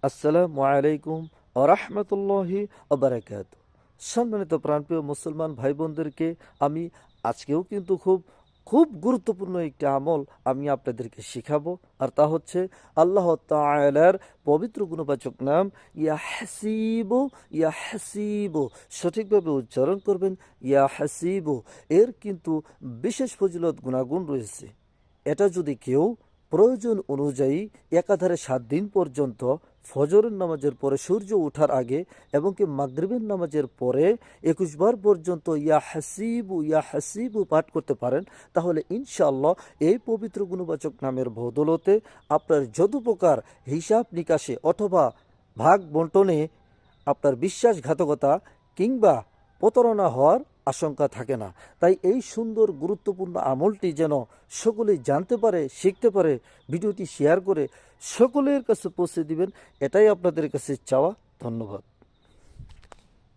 আসসালামু আলাইকুম ওয়া রাহমাতুল্লাহি ওয়া বারাকাতুহু। সম্মানিত প্রাণপ্রিয় মুসলমান ভাই বোনদেরকে আমি আজকেও কিন্তু খুব খুব গুরুত্বপূর্ণ একটি আমল আমি আপনাদেরকে শিখাবো, আর তা হচ্ছে আল্লাহ তাআলার পবিত্র গুণবাচক নাম ইয়া হাসিবু। ইয়া হাসিবু সঠিকভাবে উচ্চারণ করবেন, ইয়া হাসিবু। এর কিন্তু বিশেষ ফজিলত গুণাগুণ রয়েছে। এটা যদি কেউ প্রয়োজন অনুযায়ী একাধারে 7 দিন পর্যন্ত ফজরের নামাজের পরে সূর্য ওঠার আগে এবং কি মাগরিবের নামাজের পরে 21 বার পর্যন্ত ইয়া হাসিবু পাঠ করতে পারেন, তাহলে ইনশাআল্লাহ এই পবিত্র গুণবাচক নামের বদৌলতে আপনার যত প্রকার হিসাব নিকাশে অথবা ভাগ বন্টনে আপনার বিশ্বাসঘাতকতা কিংবা প্রতারণা হওয়ার আশঙ্কা থাকে না। তাই এই সুন্দর গুরুত্বপূর্ণ আমলটি যেন সকলেই জানতে পারে, শিখতে পারে, ভিডিওটি শেয়ার করে সকলের কাছে পৌঁছে দিবেন, এটাই আপনাদের কাছে চাওয়া। ধন্যবাদ।